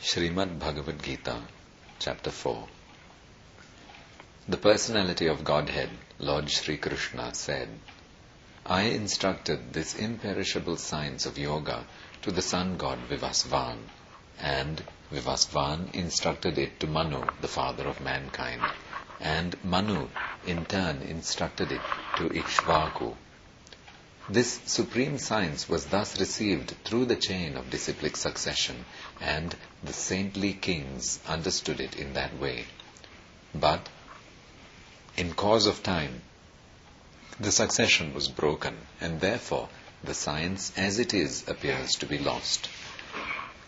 Srimad Bhagwat Geeta, Chapter 4. The Personality of Godhead, Lord Sri Krishna, said, I instructed this imperishable science of yoga to the sun god Vivasvan, and Vivasvan instructed it to Manu, the father of mankind, and Manu in turn instructed it to Ikshvaku. This supreme science was thus received through the chain of disciplic succession, and the saintly kings understood it in that way. But, in course of time, the succession was broken, and therefore the science as it is appears to be lost.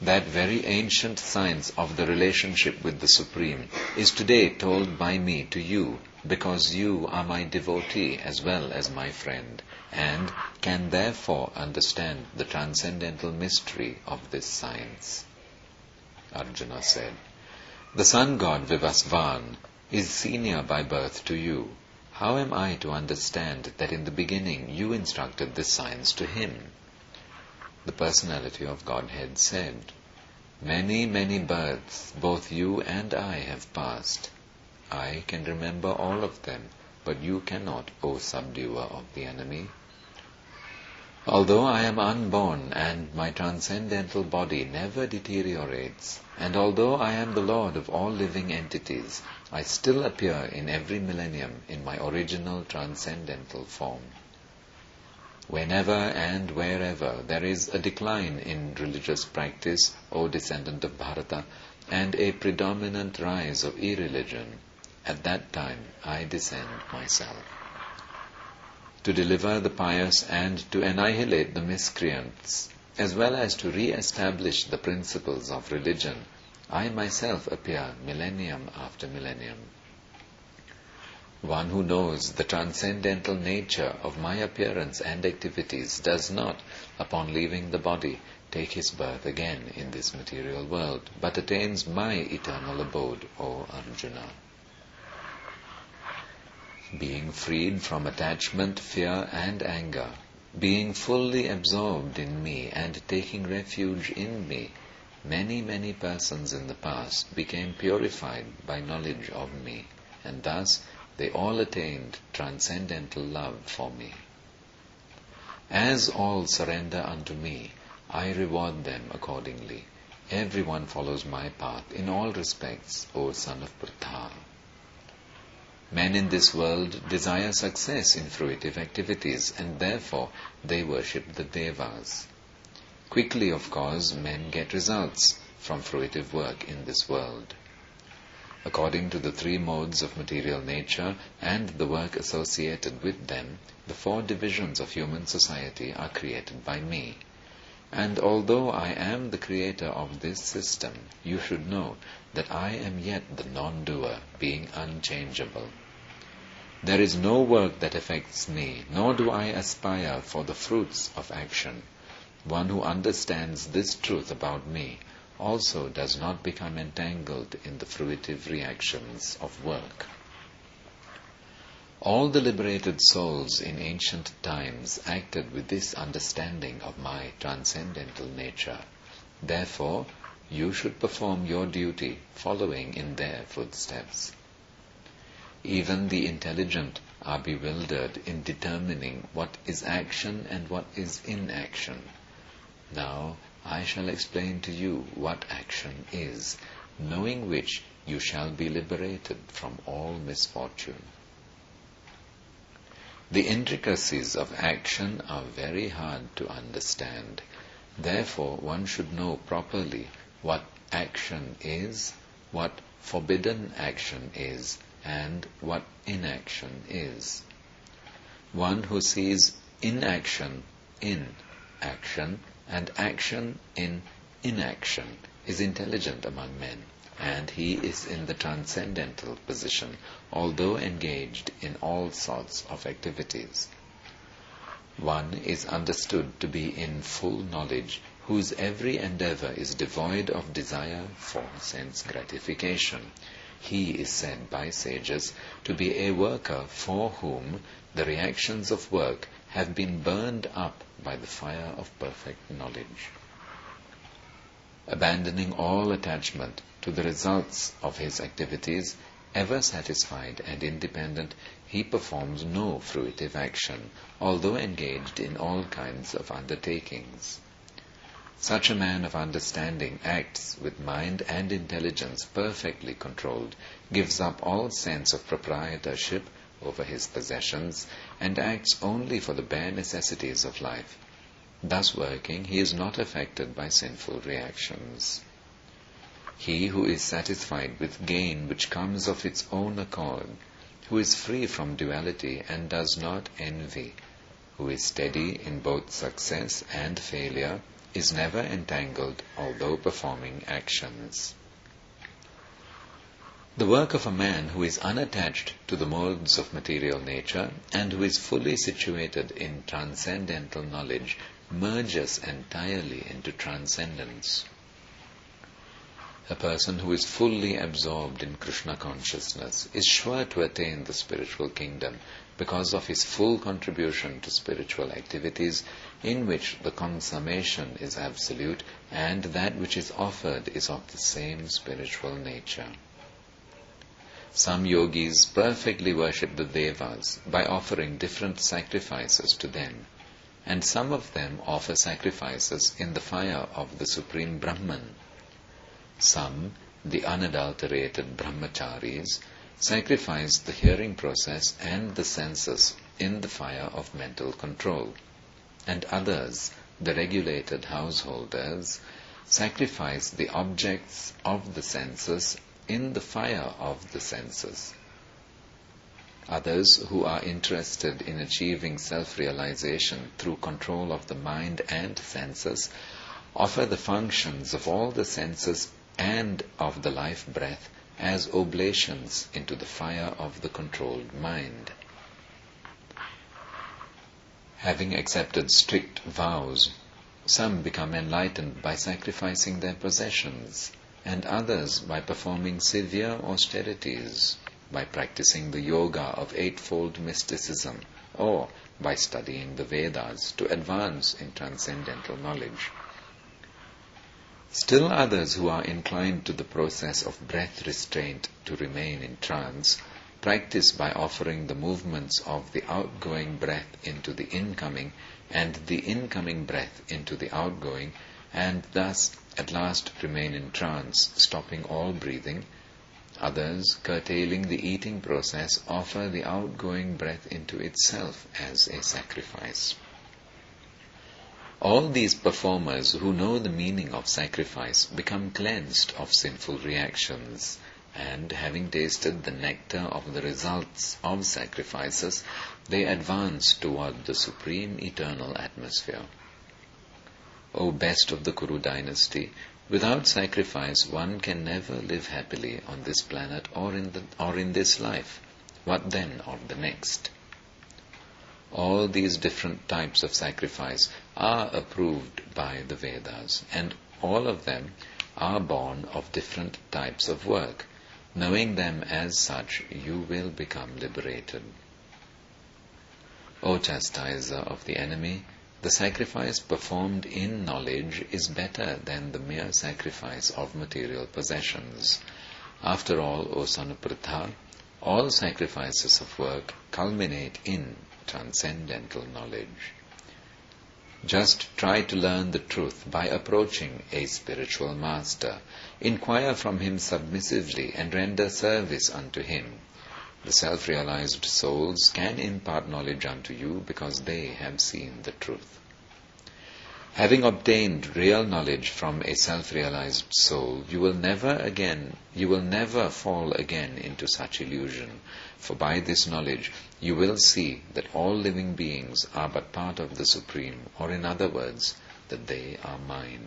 That very ancient science of the relationship with the Supreme is today told by me to you, because you are my devotee as well as my friend, and can therefore understand the transcendental mystery of this science. Arjuna said, the sun god Vivasvan is senior by birth to you. How am I to understand that in the beginning you instructed this science to him? The Personality of Godhead said, many, many births both you and I have passed. I can remember all of them, but you cannot, O subduer of the enemy. Although I am unborn and my transcendental body never deteriorates, and although I am the Lord of all living entities, I still appear in every millennium in my original transcendental form. Whenever and wherever there is a decline in religious practice, O descendant of Bharata, and a predominant rise of irreligion, at that time I descend myself. To deliver the pious and to annihilate the miscreants, as well as to re-establish the principles of religion, I myself appear millennium after millennium. One who knows the transcendental nature of my appearance and activities does not, upon leaving the body, take his birth again in this material world, but attains my eternal abode, O Arjuna. Being freed from attachment, fear and anger, being fully absorbed in me and taking refuge in me, many, many persons in the past became purified by knowledge of me, and thus they all attained transcendental love for me. As all surrender unto me, I reward them accordingly. Everyone follows my path in all respects, O son of Pritha. Men in this world desire success in fruitive activities, and therefore they worship the Devas. Quickly, of course, men get results from fruitive work in this world. According to the three modes of material nature and the work associated with them, the four divisions of human society are created by me. And although I am the creator of this system, you should know that I am yet the non-doer, being unchangeable. There is no work that affects me, nor do I aspire for the fruits of action. One who understands this truth about me also does not become entangled in the fruitive reactions of work. All the liberated souls in ancient times acted with this understanding of my transcendental nature. Therefore, you should perform your duty following in their footsteps. Even the intelligent are bewildered in determining what is action and what is inaction. Now, I shall explain to you what action is, knowing which you shall be liberated from all misfortune. The intricacies of action are very hard to understand. Therefore, one should know properly what action is, what forbidden action is, and what inaction is. One who sees inaction in action and action in inaction is intelligent among men, and he is in the transcendental position, although engaged in all sorts of activities. One is understood to be in full knowledge, whose every endeavor is devoid of desire for sense gratification. He is said by sages to be a worker for whom the reactions of work have been burned up by the fire of perfect knowledge. Abandoning all attachment to the results of his activities, ever satisfied and independent, he performs no fruitive action, although engaged in all kinds of undertakings. Such a man of understanding acts with mind and intelligence perfectly controlled, gives up all sense of proprietorship over his possessions, and acts only for the bare necessities of life. Thus working, he is not affected by sinful reactions. He who is satisfied with gain which comes of its own accord, who is free from duality and does not envy, who is steady in both success and failure, is never entangled although performing actions. The work of a man who is unattached to the modes of material nature and who is fully situated in transcendental knowledge merges entirely into transcendence. A person who is fully absorbed in Krishna consciousness is sure to attain the spiritual kingdom because of his full contribution to spiritual activities, in which the consummation is absolute and that which is offered is of the same spiritual nature. Some yogis perfectly worship the Devas by offering different sacrifices to them, and some of them offer sacrifices in the fire of the Supreme Brahman. Some, the unadulterated brahmacharis, sacrifice the hearing process and the senses in the fire of mental control, and others, the regulated householders, sacrifice the objects of the senses in the fire of the senses. Others, who are interested in achieving self-realization through control of the mind and senses, offer the functions of all the senses and of the life breath as oblations into the fire of the controlled mind. Having accepted strict vows, some become enlightened by sacrificing their possessions, and others by performing severe austerities, by practicing the yoga of eightfold mysticism, or by studying the Vedas to advance in transcendental knowledge. Still others, who are inclined to the process of breath restraint to remain in trance, practice by offering the movements of the outgoing breath into the incoming and the incoming breath into the outgoing, and thus at last remain in trance, stopping all breathing. Others, curtailing the eating process, offer the outgoing breath into itself as a sacrifice. All these performers who know the meaning of sacrifice become cleansed of sinful reactions, and having tasted the nectar of the results of sacrifices, they advance toward the supreme eternal atmosphere. O best of the Kuru dynasty, without sacrifice one can never live happily on this planet or in this life. What then of the next? All these different types of sacrifice are approved by the Vedas, and all of them are born of different types of work. Knowing them as such, you will become liberated. O chastiser of the enemy, the sacrifice performed in knowledge is better than the mere sacrifice of material possessions. After all, O son of Pritha, all sacrifices of work culminate in transcendental knowledge. Just try to learn the truth by approaching a spiritual master. Inquire from him submissively and render service unto him. The self-realized souls can impart knowledge unto you because they have seen the truth. Having obtained real knowledge from a self-realized soul, you will never fall again into such illusion, for by this knowledge you will see that all living beings are but part of the Supreme, or in other words, that they are mine.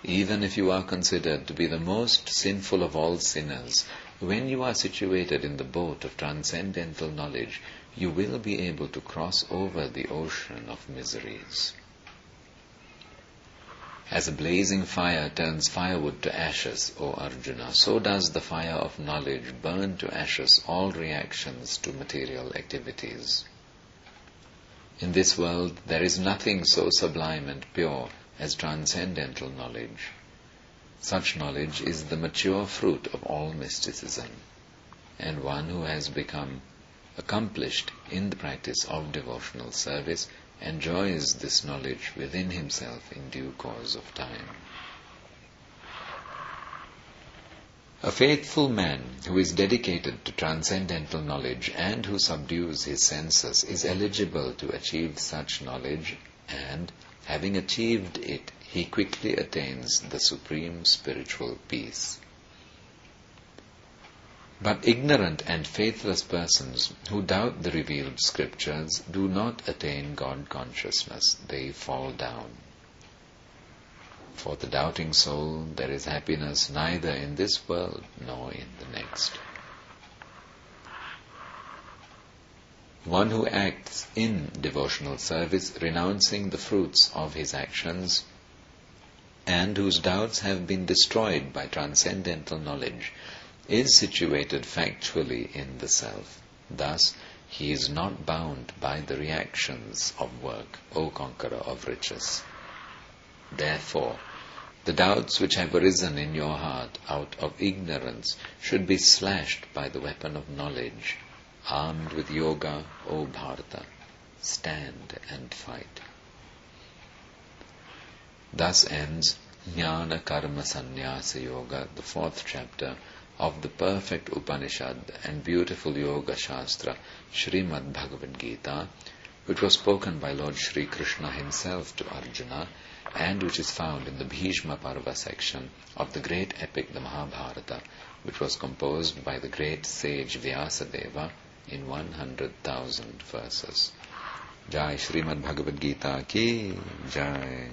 Even if you are considered to be the most sinful of all sinners, when you are situated in the boat of transcendental knowledge, you will be able to cross over the ocean of miseries. As a blazing fire turns firewood to ashes, O Arjuna, so does the fire of knowledge burn to ashes all reactions to material activities. In this world there is nothing so sublime and pure as transcendental knowledge. Such knowledge is the mature fruit of all mysticism, and one who has become accomplished in the practice of devotional service enjoys this knowledge within himself in due course of time. A faithful man who is dedicated to transcendental knowledge and who subdues his senses is eligible to achieve such knowledge, and, having achieved it, he quickly attains the supreme spiritual peace. But ignorant and faithless persons who doubt the revealed scriptures do not attain God consciousness. They fall down. For the doubting soul there is happiness neither in this world nor in the next. One who acts in devotional service, renouncing the fruits of his actions, and whose doubts have been destroyed by transcendental knowledge, is situated factually in the self. Thus, he is not bound by the reactions of work, O conqueror of riches. Therefore, the doubts which have arisen in your heart out of ignorance should be slashed by the weapon of knowledge. Armed with yoga, O Bharata, stand and fight. Thus ends Jnana Karma Sannyasa Yoga, the 4th chapter of the perfect Upanishad and beautiful Yoga Shastra, Srimad Bhagwat Geeta, which was spoken by Lord Sri Krishna himself to Arjuna, and which is found in the Bhishma Parva section of the great epic, the Mahabharata, which was composed by the great sage Vyasadeva in 100,000 verses. Jai Srimad Bhagavad Gita ki Jai.